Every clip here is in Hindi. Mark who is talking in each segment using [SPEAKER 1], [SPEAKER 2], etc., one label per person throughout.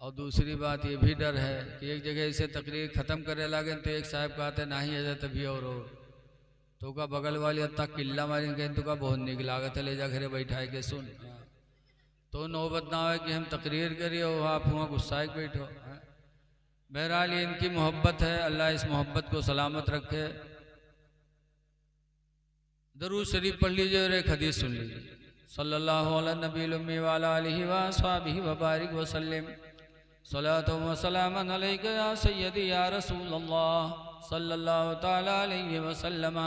[SPEAKER 1] और दूसरी बात ये भी डर है कि एक जगह से तकरीर ख़त्म करे लगे तो एक साहब कहते ना ही है तभी और तो का बगल वाली अब तक किल्ला मारी कहें तो का बहुत निक लागत है ले जा घरे बैठाए के सुन। तो नौबत ना हो कि हम तकरीर करिए और आप हुआ गुस्सा के बैठो। बहरहाल ये इनकी मोहब्बत है, अल्लाह इस मोहब्बत को सलामत रखे। दरूद शरीफ पढ़ लीजिए और एक हदीस सुन लीजिए। सल्लल्लाहु अलैहि नबी उम्मी व आलिहि व अस्हाबिहि व बारिक व सल्लिम सलातो व सलामन अलैका या सय्यदी या रसूलल्लाह सल्लल्लाहु तआला अलैहि व सल्लम।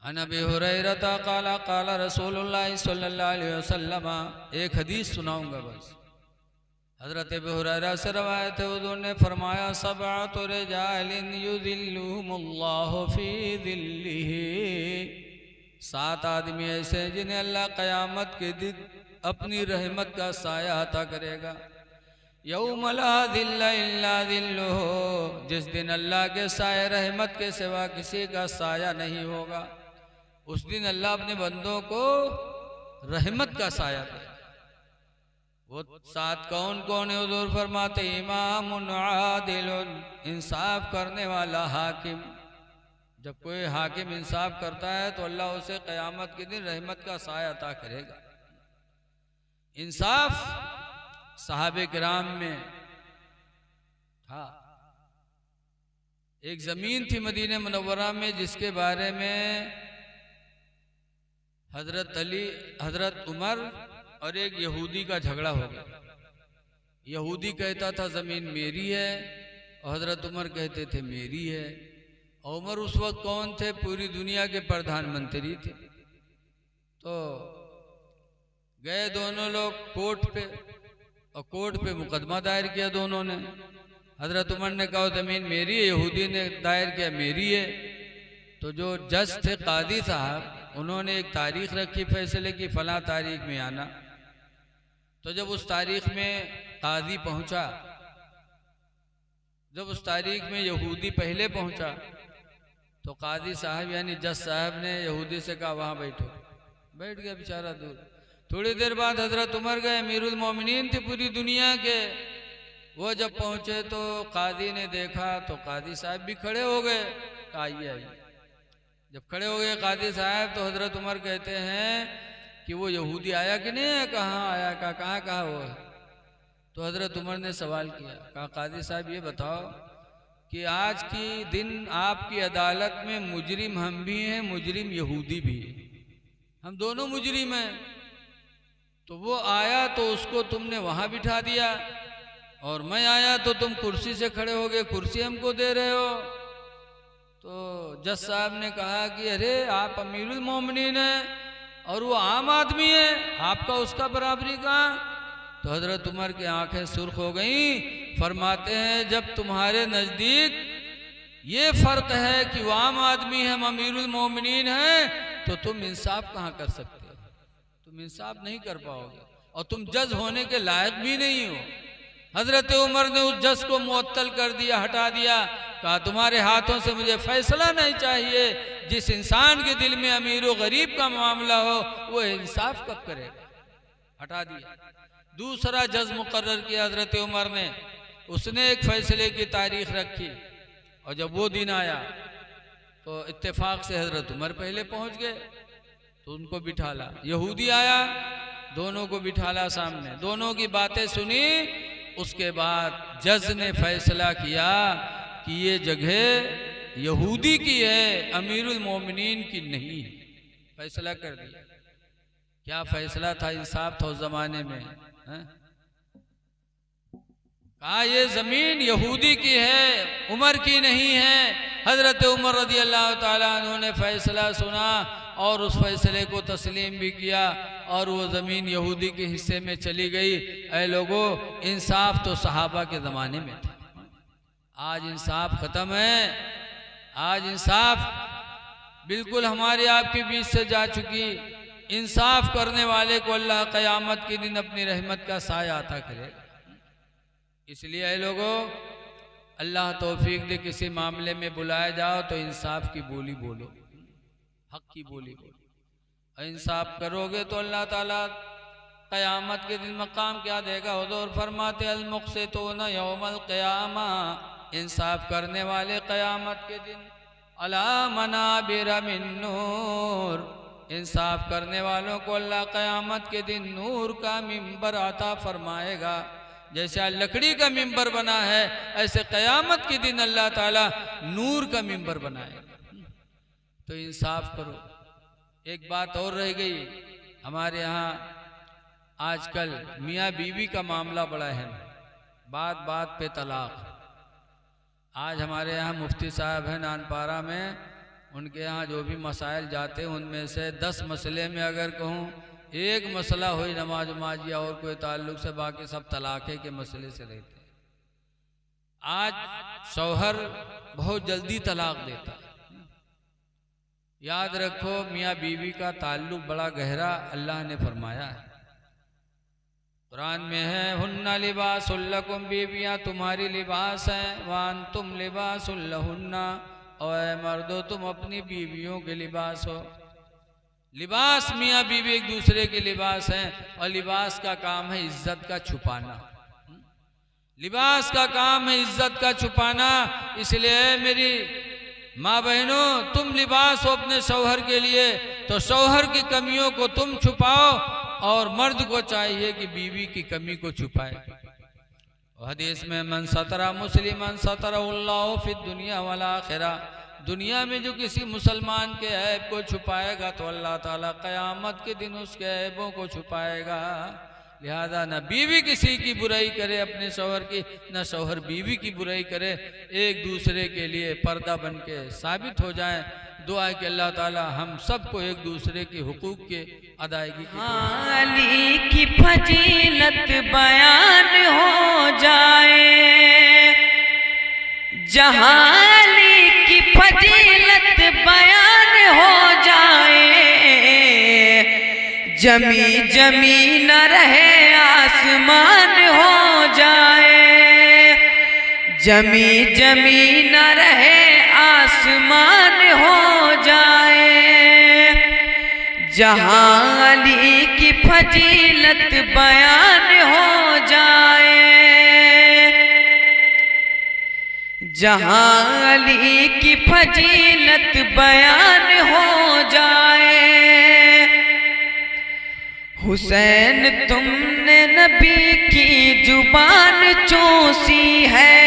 [SPEAKER 1] अन अबी हुरैरा क़ाला क़ाला रसूलुल्लाह सल्लल्लाहु अलैहि वसल्लम। एक हदीस सुनाऊंगा बस। हज़रत अबू हुरैरा से रवायत है, उन्होंने फरमाया सबअतु रिजालिन युज़िल्लुहुमुल्लाहु फ़ी ज़िल्लिही। 7 आदमी ऐसे हैं जिन्हें अल्लाह क़यामत के दिन अपनी रहमत का साया अता करेगा। यौम ला ज़िल्ला इल्ला ज़िल्लुहु, जिस दिन अल्लाह के साए रहमत के सिवा किसी का साया नहीं होगा। उस दिन अल्लाह अपने बंदों को रहमत का साया देगा। वो 7 कौन कौन है? हुज़ूर फरमाते इमामुन आदिलुन, इंसाफ करने वाला हाकिम। जब कोई हाकिम इंसाफ करता है तो अल्लाह उसे क़यामत के दिन रहमत का साया अता करेगा। इंसाफ सहाबे किराम में था। एक ज़मीन थी मदीने मुनव्वरा में जिसके बारे में हज़रत अली, हज़रत उमर और एक यहूदी का झगड़ा हो गया। यहूदी कहता था ज़मीन मेरी है और हज़रत उमर कहते थे मेरी है। और उमर उस वक्त कौन थे? पूरी दुनिया के प्रधानमंत्री थे। तो गए दोनों लोग कोर्ट पे और कोर्ट पे मुकदमा दायर किया दोनों ने। हज़रत उमर ने कहा ज़मीन मेरी है, यहूदी ने दायर किया मेरी है। तो जो जज थे कादी साहब, उन्होंने एक तारीख रखी फैसले की, फ़लाँ तारीख में आना। तो जब उस तारीख में काजी पहुंचा, जब उस तारीख में यहूदी पहले पहुंचा तो काजी साहब यानी जज साहब ने यहूदी से कहा वहां बैठो। बैठ गया बेचारा दूर। थोड़ी देर बाद हजरत उमर गए, अमीरुल मोमिनीन थे पूरी दुनिया के। वो जब पहुंचे तो काजी ने देखा तो काजी साहब भी खड़े हो गए। आइए आइए। जब खड़े हो गए काजी साहब तो हजरत उमर कहते हैं कि वो यहूदी आया कि नहीं है? कहाँ आया? कहाँ वो है? तो हज़रत उमर ने सवाल किया, कहा काजी साहब ये बताओ कि आज की दिन आपकी अदालत में मुजरिम हम भी हैं, मुजरिम यहूदी भी है, हम दोनों मुजरिम हैं। तो वो आया तो उसको तुमने वहाँ बिठा दिया और मैं आया तो तुम कुर्सी से खड़े हो गए, कुर्सी हमको दे रहे हो। तो जज साहब ने कहा कि अरे आप अमीरुल मोमिनीन हैं और वो आम आदमी है, आपका उसका बराबरी कहाँ? तो हजरत उमर की आंखें सुर्ख हो गईं। फरमाते हैं जब तुम्हारे नज़दीक ये फ़र्क है कि वो आम आदमी है, हम अमीरुल मोमिनीन हैं, तो तुम इंसाफ कहाँ कर सकते हो? तुम इंसाफ नहीं कर पाओगे और तुम जज होने के लायक भी नहीं हो। हजरत उमर ने उस जज को मुअत्तल कर दिया, हटा दिया। कहा तुम्हारे हाथों से मुझे फैसला नहीं चाहिए। जिस इंसान के दिल में अमीर व गरीब का मामला हो वो इंसाफ कब करेगा? हटा दिया। दूसरा जज मुकर्रर किया हजरत उमर ने, उसने एक फैसले की तारीख रखी और जब वो दिन आया तो इत्तेफाक से हजरत उमर पहले पहुंच गए तो उनको बिठाला। यहूदी आया, दोनों को बिठाला सामने, दोनों की बातें सुनी। उसके बाद जज ने फैसला किया कि ये जगह यहूदी की है, अमीरुल मोमिनीन की नहीं है। फैसला कर दिया। क्या फैसला था? इंसाफ था उस जमाने में। कहा ये जमीन यहूदी की है, उमर की नहीं है। हजरत उमर रज़ी अल्लाह ताला अन्हु ने फैसला सुना और उस फैसले को तस्लीम भी किया और वो ज़मीन यहूदी के हिस्से में चली गई। ऐ लोगों, इंसाफ तो सहाबा के ज़माने में था, आज इंसाफ ख़त्म है। आज इंसाफ बिल्कुल हमारे आपके बीच से जा चुकी। इंसाफ करने वाले को अल्लाह क़यामत के दिन अपनी रहमत का साया अता करेगा। इसलिए ऐ लोगों, अल्लाह तौफीक दे किसी मामले में बुलाया जाओ तो इंसाफ की बोली बोलो, हक की बोली बोलो। इंसाफ करोगे तो अल्लाह ताला क़यामत के दिन मकाम क्या देगा? हुज़ूर फरमाते अल मुक़सितून यौमल क़यामा, इंसाफ करने वाले क़यामत के दिन अला मनाबिर मिन नूर, इंसाफ करने वालों को अल्लाह क़यामत के दिन नूर का मिंबर अता फरमाएगा। जैसे लकड़ी का मिंबर बना है, ऐसे क़यामत के दिन अल्लाह ताला नूर का मिंबर बनाएगा। तो इंसाफ करो। एक बात और रह गई, हमारे यहाँ आजकल मियाँ बीवी का मामला बड़ा है, बात बात पे तलाक। आज हमारे यहाँ मुफ्ती साहब हैं नानपारा में, उनके यहाँ जो भी मसाइल जाते हैं उनमें से 10 मसले में अगर कहूँ एक मसला हुई नमाज उमाज या और कोई ताल्लुक से, बाकी सब तलाक़े के मसले से रहते हैं। आज शौहर बहुत जल्दी तलाक देता है। याद रखो मियाँ बीवी का ताल्लुक बड़ा गहरा अल्लाह ने फरमाया है। कुरान में है हुन्ना लिबासुल लकुम, बीवियाँ तुम्हारी लिबास हैं, वान तुम लिबासुल लहुन्ना, और मर्दो तुम अपनी बीवियों के लिबास हो। लिबास मियाँ बीवी एक दूसरे के लिबास हैं, और लिबास का काम है इज्जत का छुपाना। लिबास का काम है इज्जत का छुपाना। इसलिए मेरी माँ बहनों, तुम लिबास हो अपने शौहर के लिए, तो शौहर की कमियों को तुम छुपाओ, और मर्द को चाहिए कि बीवी की कमी को छुपाए। हदीस में मन सतरा मुस्लिमन सतरहुल्लाहु फिद दुनिया वल आखिरा, दुनिया में जो किसी मुसलमान के ऐब को छुपाएगा तो अल्लाह ताला क़यामत के दिन उसके ऐबों को छुपाएगा। लिहाजा न बीवी किसी की बुराई करे अपने शौहर की, न शौहर बीवी की बुराई करे, एक दूसरे के लिए पर्दा बन के साबित हो जाएं। दुआ है कि अल्लाह ताला हम सबको एक दूसरे के हुकूक के अदायगी की
[SPEAKER 2] अली की फजीलत बयान हो जाए, जहाँ अली की फजीलत बयान हो जाए, जमी जमी न रहे आसमान हो जाए, जमी जमी न रहे आसमान हो जाए, जहाँ अली की फजीलत बयान हो जाए, जहाँ अली की फजीलत बयान हो जाए। हुसैन तुमने नबी की जुबान चूसी है,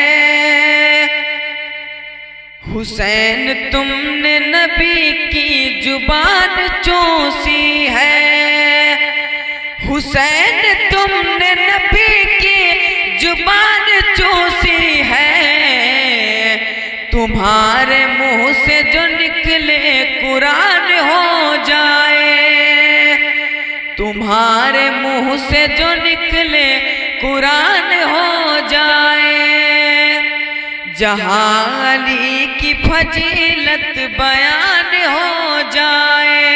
[SPEAKER 2] हुसैन तुमने नबी की जुबान चूसी है, हुसैन तुमने नबी की जुबान चूसी है, तुम्हारे मुंह से जो निकले कुरान हो जाए, तुम्हारे मुंह से जो निकले कुरान हो जाए, जहाँ अली की फजीलत बयान हो जाए।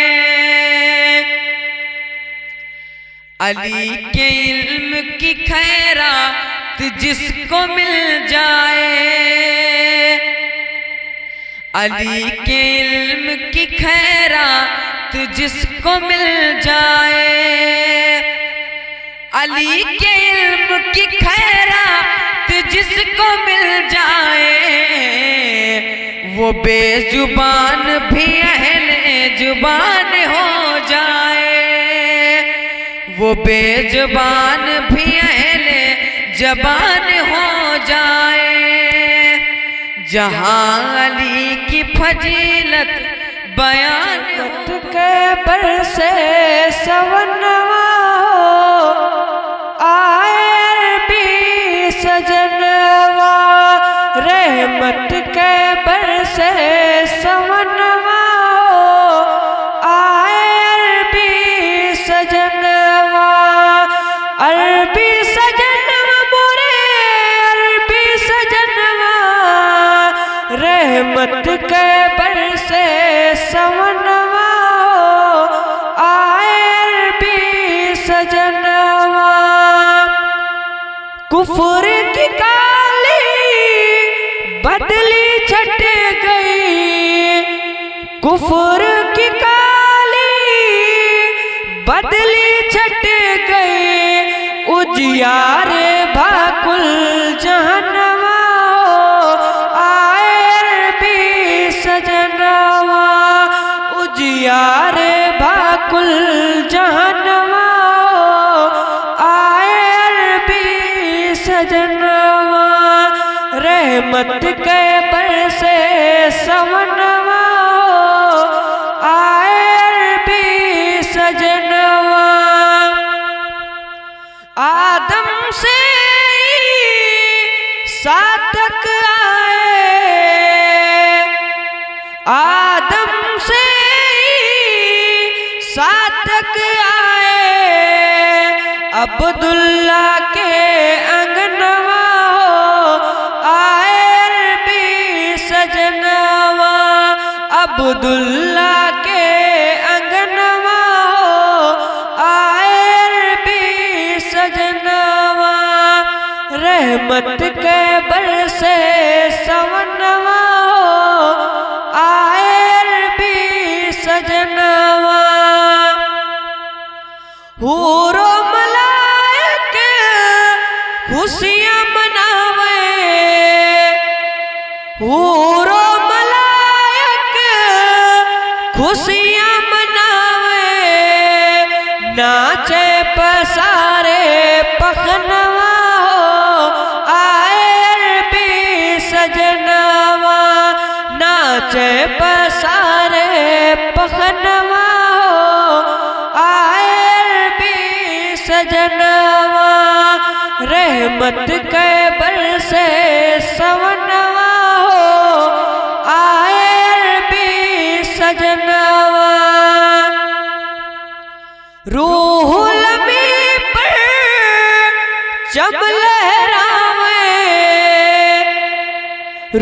[SPEAKER 2] अली के इल्म की खैरात जिसको मिल जाए, अली के इल्म की खैरात जिसको मिल जाए, अली के इल्म की खैरात जिसको मिल जाए, वो बेजुबान भी अहले जुबान हो जाए, वो बेजुबान भी अहले जबान हो जाए, जहाँ अली की फजीलत बयान
[SPEAKER 3] के बरसे सवनवा हो, आए भी सजनवा, रहमत के बरसे सवनवा हो, आए भी सजनवा, अरबी सजनवा मोरे अरबी सजनवा, रहमत के बरसे सवनवा हो, आए भी सजनवा, कुफर की काली बदली छट गई, कुफर की काली बदली छट गई, उजियारे भाकुल जहनवा आए अरबी सजनवा, उजियारे भाकुल जहनवा आए अरबी सजनवा, रहमत के बरसे सवनवा आए अरबी सजनवा। आदम से सातक आए, आदम से सातक आए, अब्दुल्ला के अंगनवा आए अरबी सजनवा, अब्दुल्ला के अंगनवा आए अरबी सजनवा, रहमत के बरसे सवनवा आए अरबी सजनवा। हूरो मलाइक खुशियाँ मनावे, हूरो मलाइक खुशियाँ मनावे, नाचे पसारे पखनवा आए अरबी सजनवा, नाचे पसारे पखनवा आए अरबी सजनवा, रहमत के बरसे सवनवा आए अरबी सजनवा। रूहुल अमी पर जब लहरावे,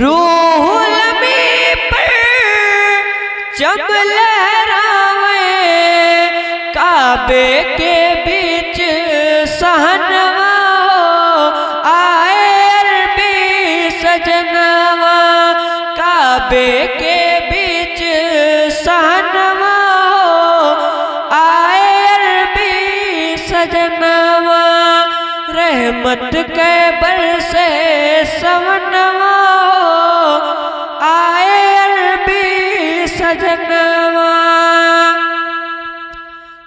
[SPEAKER 3] रूहुल अमी पर जब लहरावे, काबे के बीच सहनवा आए अरबी सजनवा, काबे के बीच सहनवा आए अरबी सजनवा, रहमत के बरसे सवनवा आए अरबी सजनवा।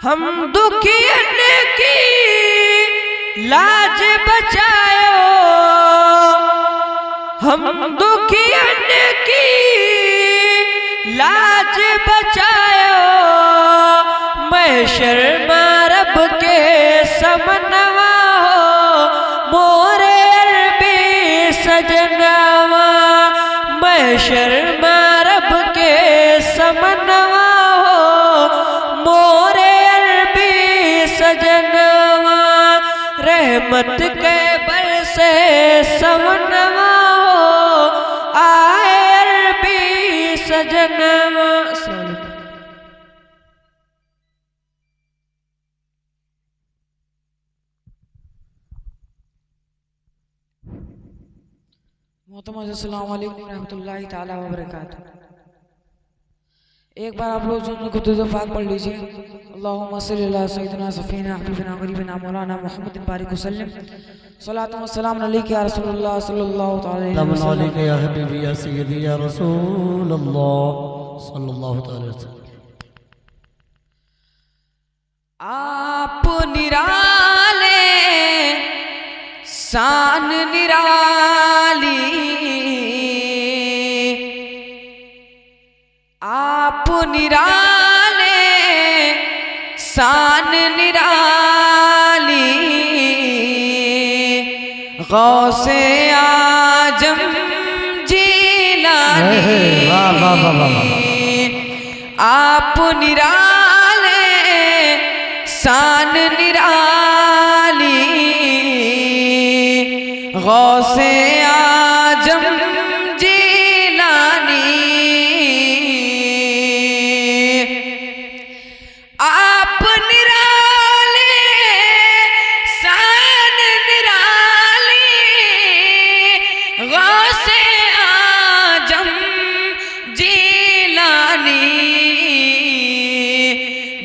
[SPEAKER 3] हम दुखियन की लाज बचायो, हम दुखियन की लाज बचायो, महशर रब के समनवा मोरे अरबी सजनवा, महशर रब के समनवा मोरे अरबी सजनवा, रहमत के बरसे सवनवा आए अरबी सजनवा।
[SPEAKER 4] अस्सलाम वालेकुम रहमतुल्लाहि ताला व बरकातहू। एक बार आप लोग जो दुरूद पाक पढ़ लीजिए। अल्लाहुम्मा सल्ली अला सय्यिदिना सफीना हबीबना गरीबना मौलाना मुहम्मद बारिक वसल्लम, सलातु व सलाम अलैका या रसूलुल्लाह सल्लल्लाहु अलैहि वसल्लम,
[SPEAKER 5] या हबीबी या सय्यदी या रसूलल्लाह सल्लल्लाहु अलैहि वसल्लम।
[SPEAKER 2] आप निराले शान निराली, आप निराले शान निराली, गौसे आजम जिलानी, आप निराले शान निराली, गौसे आजम जिलानी, आप निराले शान निराली, गौसे आजम जिलानी,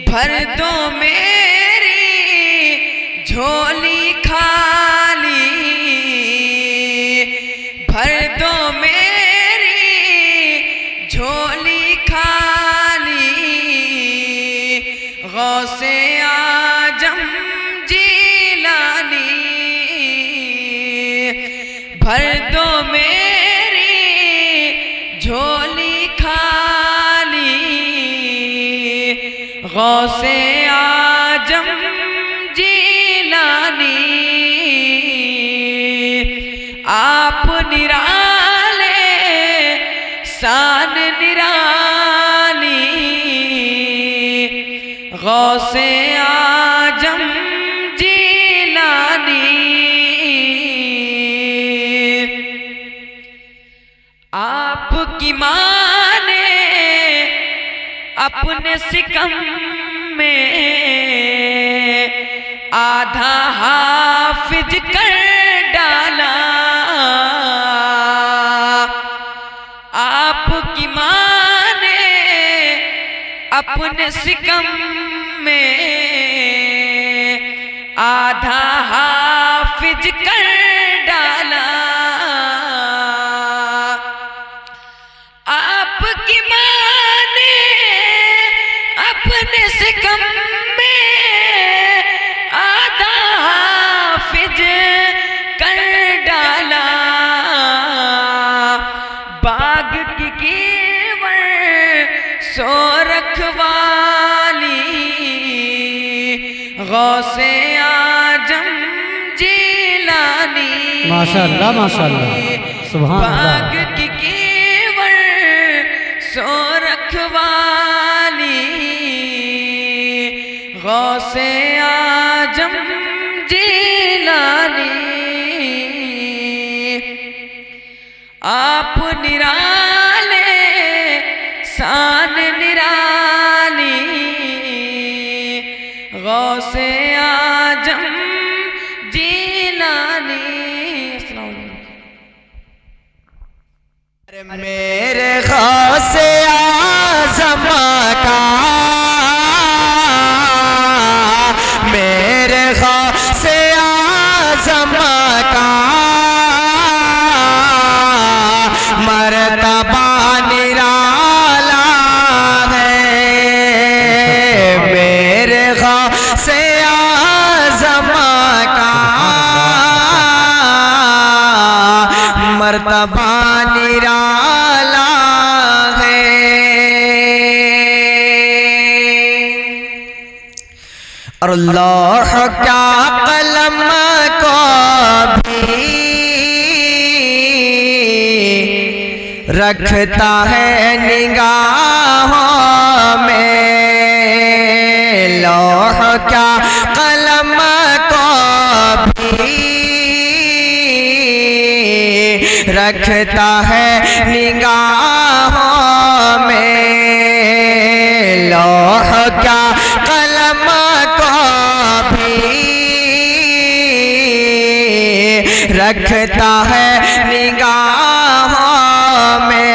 [SPEAKER 2] भर दो मेरी झोली खा भर दो मेरी झोली खाली, गौसे आजम जीलानी, आप निराले शान निराली, गौसे आजम जीलानी। आपकी माँ ने अपने सिकम में आधा हाफिज कर डाला, आपकी माँ ने अपने सिकम में आधा हाफिज कर डाला, आपकी माँ ने अपने सिकम में आधा हाफिज कर डाला, बाग की कीवर सो रखवाली, गौसे आजम जीलानी,
[SPEAKER 5] माशाअल्लाह माशाअल्लाह सुभान
[SPEAKER 2] बाग
[SPEAKER 5] अल्लाह।
[SPEAKER 2] की कीवर सो रखवाली, गौसे आजम जीलानी, आप निराले शान निराली, गौसे आजम जीलानी। अस्सलाम वालेकुम।
[SPEAKER 3] मेरे गौसे आज़म का, मेरे गौसे आज़म का मर्तबा निराला है, मेरे गौसे आज़म का मर्तबा निराला है। और लौह क्या कलम को भी रखता है निगाहों में, लौह क्या कलम को भी रखता है निगाहों में, लौह क्या कलम को भी रखता है निगाहों में,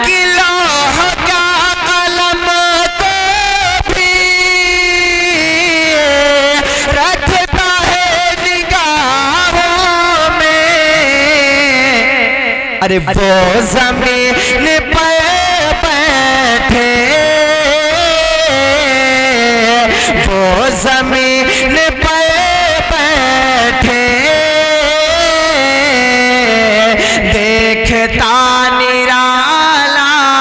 [SPEAKER 3] कि लौह क्या कलम को भी रखता है निगाहों में। अरे वो ज़मीन पर बैठे, वो ज़मीन पर बैठे देखता